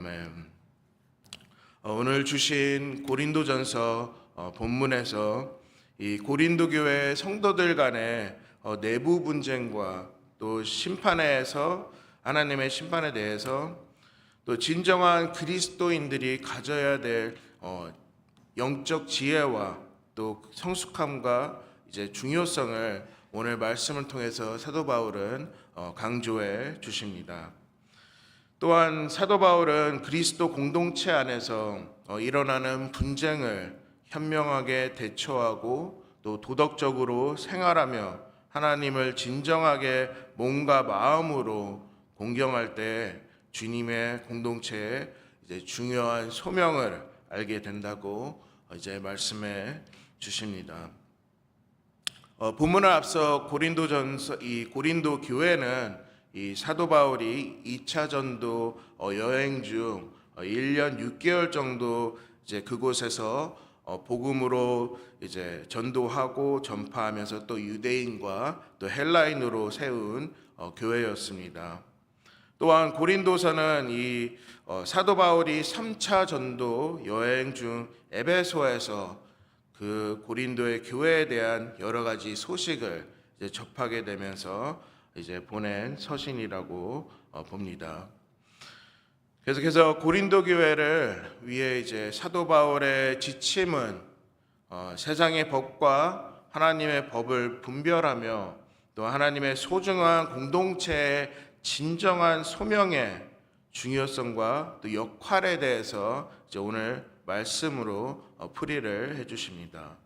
아멘. 오늘 주신 고린도전서 본문에서 이 고린도 교회 성도들 간의 내부 분쟁과 또 심판에서 하나님의 심판에 대해서 또 진정한 그리스도인들이 가져야 될 영적 지혜와 또 성숙함과 이제 중요성을 오늘 말씀을 통해서 사도 바울은 강조해 주십니다. 또한 사도 바울은 그리스도 공동체 안에서 일어나는 분쟁을 현명하게 대처하고 또 도덕적으로 생활하며 하나님을 진정하게 몸과 마음으로 공경할 때 주님의 공동체의 이제 중요한 소명을 알게 된다고 이제 말씀해 주십니다. 본문을 앞서 고린도 교회는 이 사도 바울이 2차 전도 여행 중 1년 6개월 정도 이제 그곳에서 복음으로 이제 전도하고 전파하면서 또 유대인과 또 헬라인으로 세운 교회였습니다. 또한 고린도서는 이 사도 바울이 3차 전도 여행 중 에베소에서 그 고린도의 교회에 대한 여러 가지 소식을 이제 접하게 되면서 이제 보낸 서신이라고 봅니다. 계속해서 고린도 교회를 위해 이제 사도 바울의 지침은 세상의 법과 하나님의 법을 분별하며 또 하나님의 소중한 공동체의 진정한 소명의 중요성과 또 역할에 대해서 이제 오늘 말씀으로 풀이를 해주십니다.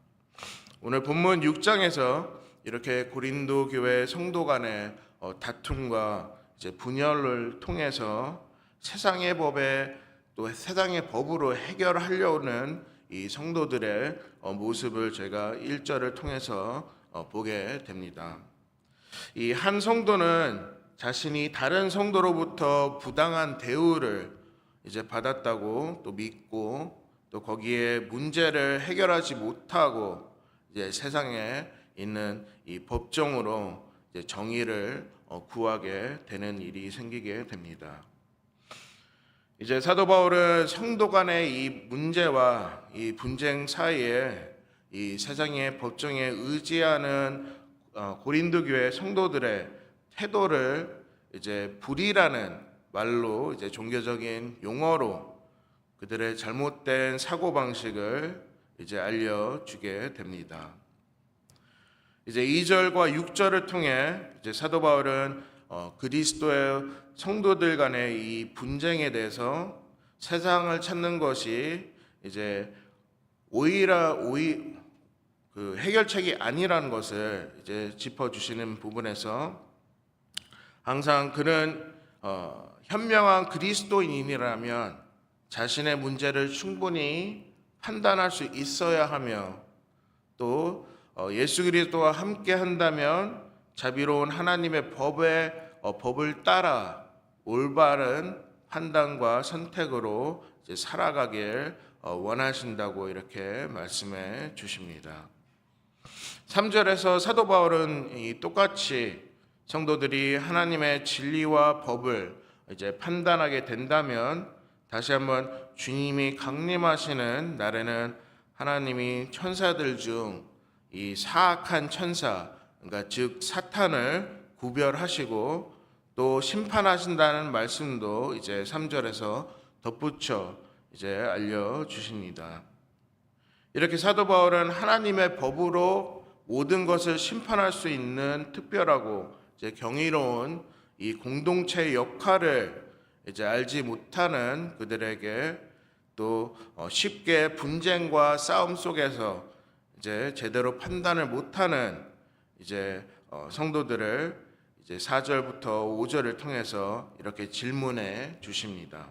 오늘 본문 6장에서 이렇게 고린도 교회 성도 간의 다툼과 이제 분열을 통해서 세상의 법에 또 세상의 법으로 해결하려는 이 성도들의 모습을 제가 1절을 통해서 보게 됩니다. 이 한 성도는 자신이 다른 성도로부터 부당한 대우를 이제 받았다고 또 믿고 또 거기에 문제를 해결하지 못하고 이제 세상에 있는 이 법정으로 이제 정의를 구하게 되는 일이 생기게 됩니다. 이제 사도 바울은 성도 간의 이 문제와 이 분쟁 사이에 이 세상의 법정에 의지하는 고린도 교회 성도들의 태도를 이제 불의라는 말로 이제 종교적인 용어로 그들의 잘못된 사고 방식을 이제 알려주게 됩니다. 이제 2절과 6절을 통해 이제 사도 바울은 그리스도의 성도들 간의 이 분쟁에 대해서 세상을 찾는 것이 이제 그 해결책이 아니라는 것을 이제 짚어주시는 부분에서 항상 그는 현명한 그리스도인이라면 자신의 문제를 충분히 판단할 수 있어야 하며 또 예수 그리스도와 함께 한다면 자비로운 하나님의 법을 따라 올바른 판단과 선택으로 이제 살아가길 원하신다고 이렇게 말씀해 주십니다. 3절에서 사도 바울은 똑같이 성도들이 하나님의 진리와 법을 이제 판단하게 된다면 다시 한번 주님이 강림하시는 날에는 하나님이 천사들 중 이 사악한 천사, 그러니까 즉 사탄을 구별하시고 또 심판하신다는 말씀도 이제 3절에서 덧붙여 이제 알려 주십니다. 이렇게 사도 바울은 하나님의 법으로 모든 것을 심판할 수 있는 특별하고 이제 경이로운 이 공동체의 역할을 이제 알지 못하는 그들에게 또 쉽게 분쟁과 싸움 속에서 이제 제대로 판단을 못하는 이제 성도들을 이제 4절부터 5절을 통해서 이렇게 질문해 주십니다.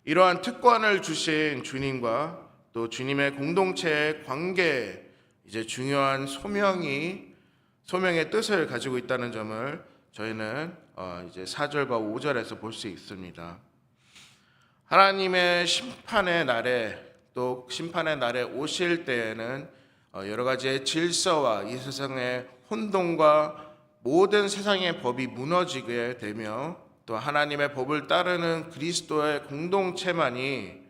이러한 특권을 주신 주님과 또 주님의 공동체의 관계에 이제 중요한 소명의 뜻을 가지고 있다는 점을 저희는 이제 4절과 5절에서 볼 수 있습니다. 하나님의 심판의 날에 또 심판의 날에 오실 때에는 여러 가지의 질서와 이 세상의 혼돈과 모든 세상의 법이 무너지게 되며 또 하나님의 법을 따르는 그리스도의 공동체만이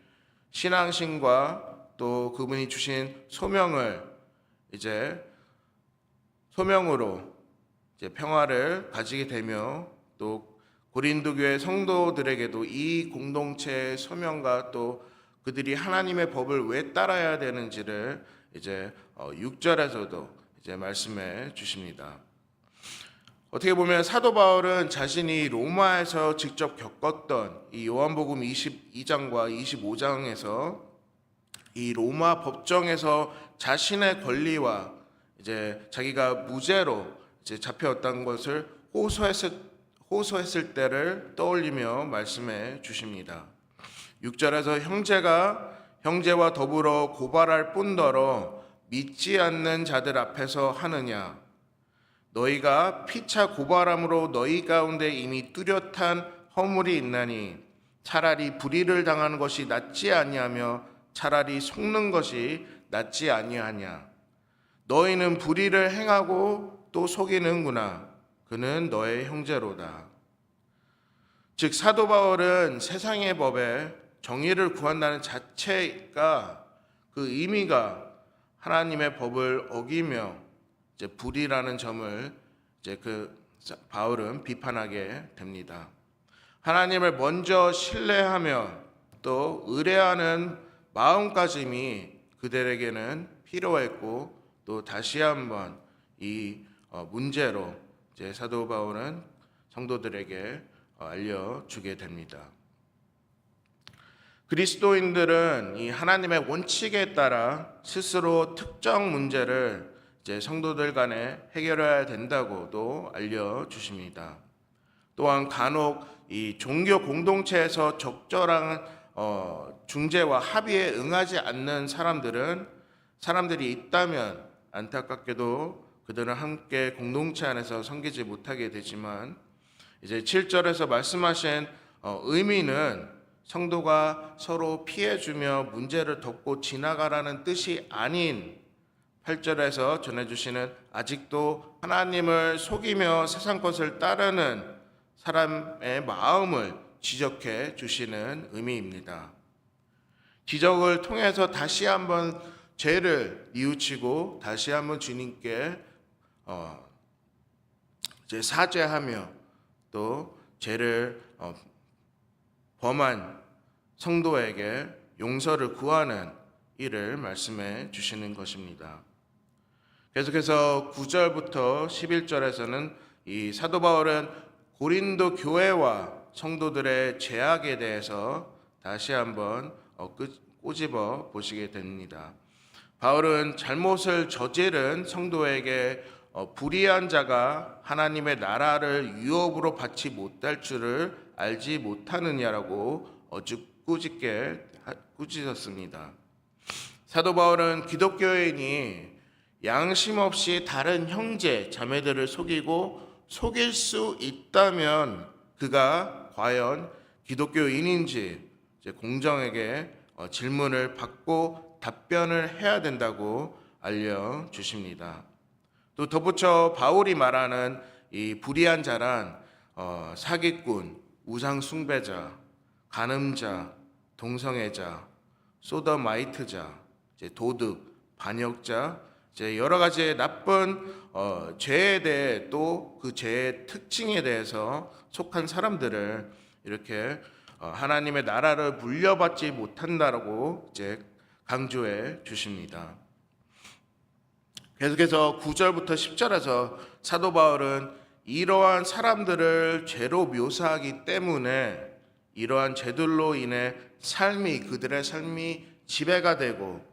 신앙심과 또 그분이 주신 소명을 소명으로 평화를 가지게 되며 또 고린도 교회 성도들에게도 이 공동체의 소명과 또 그들이 하나님의 법을 왜 따라야 되는지를 6절에서도 말씀해 주십니다. 어떻게 보면 사도 바울은 자신이 로마에서 직접 겪었던 이 요한복음 22장과 25장에서 이 로마 법정에서 자신의 권리와 자기가 무죄로 잡혀왔다는 것을 호소했을 때를 떠올리며 말씀해 주십니다. 6절에서 형제와 더불어 고발할 뿐더러 믿지 않는 자들 앞에서 하느냐, 너희가 피차 고발함으로 너희 가운데 이미 뚜렷한 허물이 있나니 차라리 불의를 당하는 것이 낫지 아니하며 차라리 속는 것이 낫지 아니하냐. 너희는 불의를 행하고 또 속이는구나. 그는 너의 형제로다. 즉 사도 바울은 세상의 법에 정의를 구한다는 자체가 그 의미가 하나님의 법을 어기며 불의라는 점을 바울은 비판하게 됩니다. 하나님을 먼저 신뢰하며 또 의뢰하는 마음가짐이 그들에게는 필요했고 또 다시 한번 이 문제로 사도 바울은 성도들에게 알려주게 됩니다. 그리스도인들은 이 하나님의 원칙에 따라 스스로 특정 문제를 성도들 간에 해결해야 된다고도 알려주십니다. 또한 간혹 이 종교 공동체에서 적절한 중재와 합의에 응하지 않는 사람들이 있다면 안타깝게도 그들은 함께 공동체 안에서 섬기지 못하게 되지만 7절에서 말씀하신 의미는 성도가 서로 피해주며 문제를 덮고 지나가라는 뜻이 아닌 8절에서 전해주시는 아직도 하나님을 속이며 세상 것을 따르는 사람의 마음을 지적해 주시는 의미입니다. 지적을 통해서 다시 한번 죄를 뉘우치고 다시 한번 주님께 사죄하며 또 죄를 범한 성도에게 용서를 구하는 일을 말씀해 주시는 것입니다. 계속해서 9절부터 11절에서는 이 사도 바울은 고린도 교회와 성도들의 죄악에 대해서 다시 한번 꼬집어 보시게 됩니다. 바울은 잘못을 저지른 성도에게 불의한 자가 하나님의 나라를 유업으로 받지 못할 줄을 알지 못하느냐라고 꾸짖었습니다. 사도 바울은 기독교인이 양심 없이 다른 형제, 자매들을 속일 수 있다면 그가 과연 기독교인인지 공정에게 질문을 받고 답변을 해야 된다고 알려주십니다. 또 덧붙여 바울이 말하는 이 불의한 자란 사기꾼, 우상 숭배자, 간음자, 동성애자, 소더마이트자, 도둑, 반역자, 여러 가지의 나쁜 죄에 대해 또 그 죄의 특징에 대해서 속한 사람들을 이렇게 하나님의 나라를 물려받지 못한다라고 강조해 주십니다. 계속해서 9절부터 10절에서 사도 바울은 이러한 사람들을 죄로 묘사하기 때문에 이러한 죄들로 인해 그들의 삶이 지배가 되고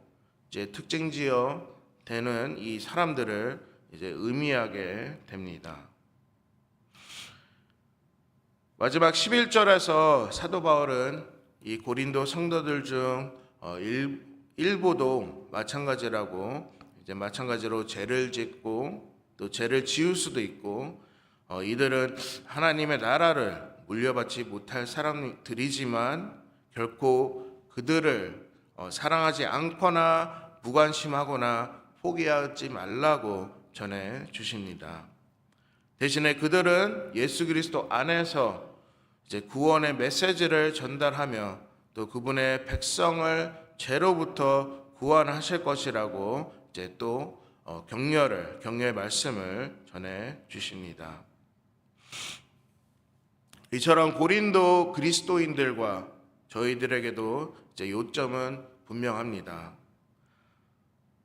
특징지어 되는 이 사람들을 의미하게 됩니다. 마지막 11절에서 사도 바울은 이 고린도 성도들 중 일부도 마찬가지로 죄를 짓고 또 죄를 지을 수도 있고 이들은 하나님의 나라를 물려받지 못할 사람들이지만 결코 그들을 사랑하지 않거나 무관심하거나 포기하지 말라고 전해 주십니다. 대신에 그들은 예수 그리스도 안에서 이제 구원의 메시지를 전달하며 또 그분의 백성을 죄로부터 구원하실 것이라고 이제 또 격려의 말씀을 전해 주십니다. 이처럼 고린도 그리스도인들과 저희들에게도 이제 요점은 분명합니다.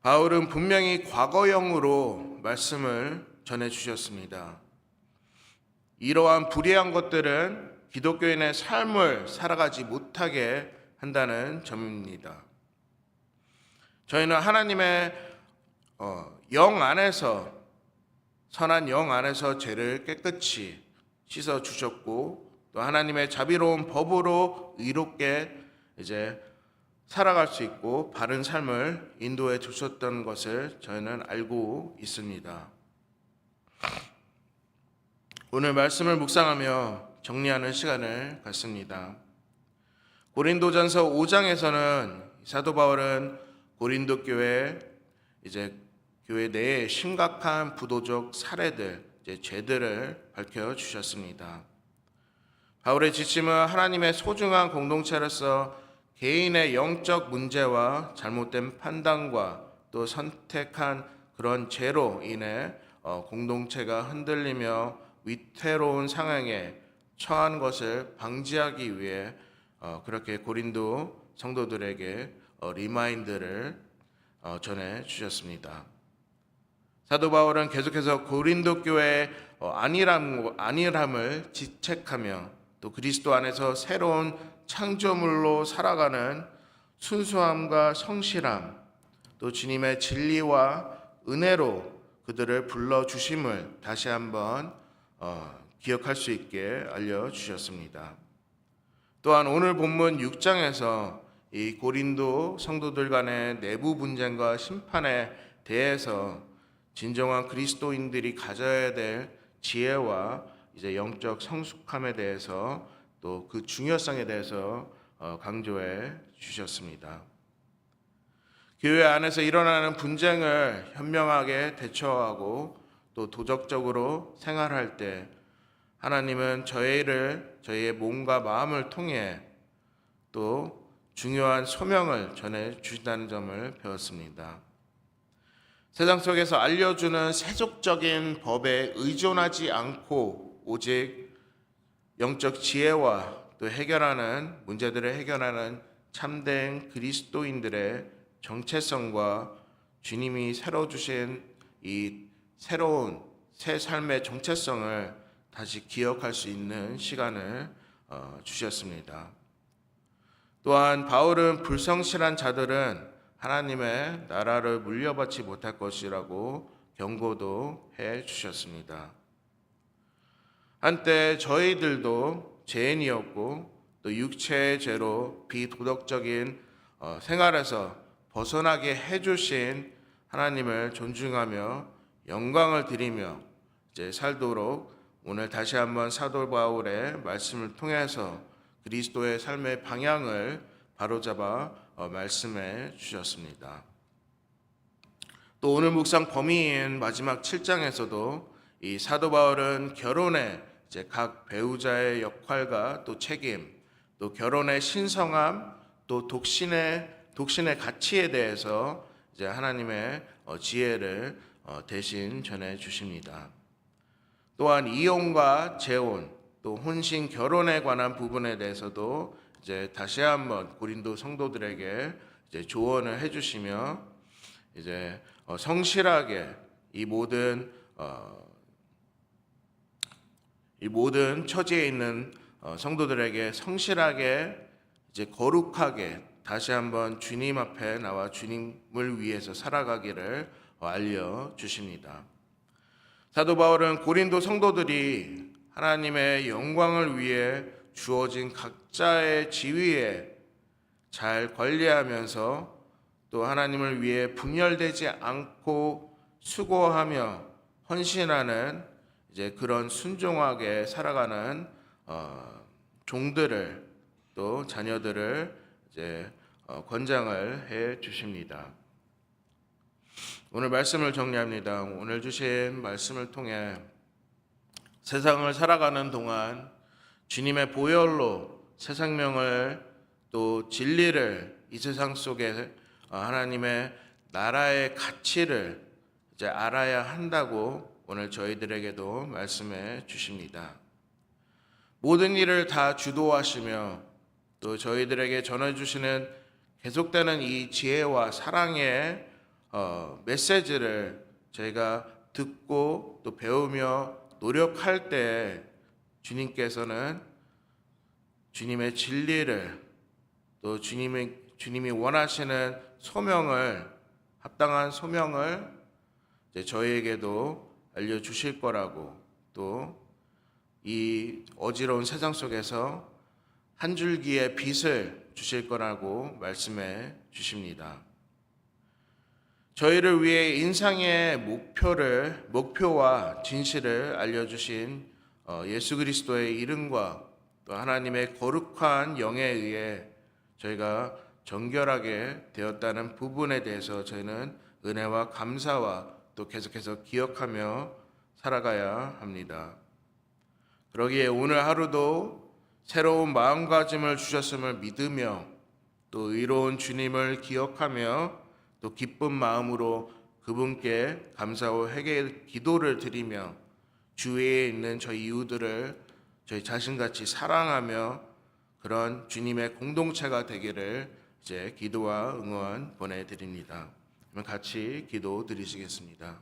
바울은 분명히 과거형으로 말씀을 전해 주셨습니다. 이러한 불의한 것들은 기독교인의 삶을 살아가지 못하게 한다는 점입니다. 저희는 하나님의 영 안에서, 선한 영 안에서 죄를 깨끗이 씻어 주셨고, 또 하나님의 자비로운 법으로 의롭게 이제 살아갈 수 있고 바른 삶을 인도해 주셨던 것을 저희는 알고 있습니다. 오늘 말씀을 묵상하며 정리하는 시간을 갖습니다. 고린도전서 5장에서는 사도 바울은 고린도 교회 교회 내에 심각한 부도적 사례들, 죄들을 밝혀 주셨습니다. 바울의 지침은 하나님의 소중한 공동체로서 개인의 영적 문제와 잘못된 판단과 또 선택한 그런 죄로 인해 공동체가 흔들리며 위태로운 상황에 처한 것을 방지하기 위해 그렇게 고린도 성도들에게 리마인드를 전해 주셨습니다. 사도 바울은 계속해서 고린도 교회의 안일함을 지책하며 또 그리스도 안에서 새로운 창조물로 살아가는 순수함과 성실함, 또 주님의 진리와 은혜로 그들을 불러주심을 다시 한번 기억할 수 있게 알려주셨습니다. 또한 오늘 본문 6장에서 이 고린도 성도들 간의 내부 분쟁과 심판에 대해서 진정한 그리스도인들이 가져야 될 지혜와 영적 성숙함에 대해서 또 그 중요성에 대해서 강조해 주셨습니다. 교회 안에서 일어나는 분쟁을 현명하게 대처하고 또 도덕적으로 생활할 때 하나님은 저희의 몸과 마음을 통해 또 중요한 소명을 전해 주신다는 점을 배웠습니다. 세상 속에서 알려주는 세속적인 법에 의존하지 않고 오직 영적 지혜와 또 문제들을 해결하는 참된 그리스도인들의 정체성과 주님이 새로 주신 이 새로운 새 삶의 정체성을 다시 기억할 수 있는 시간을 주셨습니다. 또한 바울은 불성실한 자들은 하나님의 나라를 물려받지 못할 것이라고 경고도 해 주셨습니다. 한때 저희들도 죄인이었고 또 육체의 죄로 비도덕적인 생활에서 벗어나게 해주신 하나님을 존중하며 영광을 드리며 살도록 오늘 다시 한번 사도 바울의 말씀을 통해서 그리스도의 삶의 방향을 바로잡아 말씀해 주셨습니다. 또 오늘 묵상 범위인 마지막 7장에서도 이 사도 바울은 결혼의 각 배우자의 역할과 또 책임, 또 결혼의 신성함, 또 독신의 가치에 대해서 하나님의 지혜를 대신 전해 주십니다. 또한 이혼과 재혼, 또 혼신 결혼에 관한 부분에 대해서도 다시 한번 고린도 성도들에게 조언을 해주시며 성실하게 이 모든 처지에 있는 성도들에게 성실하게 거룩하게 다시 한번 주님 앞에 나와 주님을 위해서 살아가기를 알려주십니다. 사도 바울은 고린도 성도들이 하나님의 영광을 위해 주어진 각자의 지위에 잘 관리하면서 또 하나님을 위해 분열되지 않고 수고하며 헌신하는 그런 순종하게 살아가는 종들을 또 자녀들을 권장을 해 주십니다. 오늘 말씀을 정리합니다. 오늘 주신 말씀을 통해 세상을 살아가는 동안 주님의 보혈로 새 생명을 또 진리를 이 세상 속에 하나님의 나라의 가치를 이제 알아야 한다고 오늘 저희들에게도 말씀해 주십니다. 모든 일을 다 주도하시며 또 저희들에게 전해주시는 계속되는 이 지혜와 사랑의 메시지를 저희가 듣고 또 배우며 노력할 때 주님께서는 주님의 진리를 또 주님이 원하시는 소명을 합당한 소명을 이제 저희에게도 알려주실 거라고 또 이 어지러운 세상 속에서 한 줄기의 빛을 주실 거라고 말씀해 주십니다. 저희를 위해 인생의 목표와 진실을 알려주신 예수 그리스도의 이름과 또 하나님의 거룩한 영에 의해 저희가 정결하게 되었다는 부분에 대해서 저희는 은혜와 감사와 또 계속해서 기억하며 살아가야 합니다. 그러기에 오늘 하루도 새로운 마음가짐을 주셨음을 믿으며 또 의로운 주님을 기억하며 또 기쁜 마음으로 그분께 감사와 회개 기도를 드리며 주위에 있는 저희 이웃들을 저희 자신같이 사랑하며 그런 주님의 공동체가 되기를 이제 기도와 응원 보내드립니다. 그러면 같이 기도 드리시겠습니다.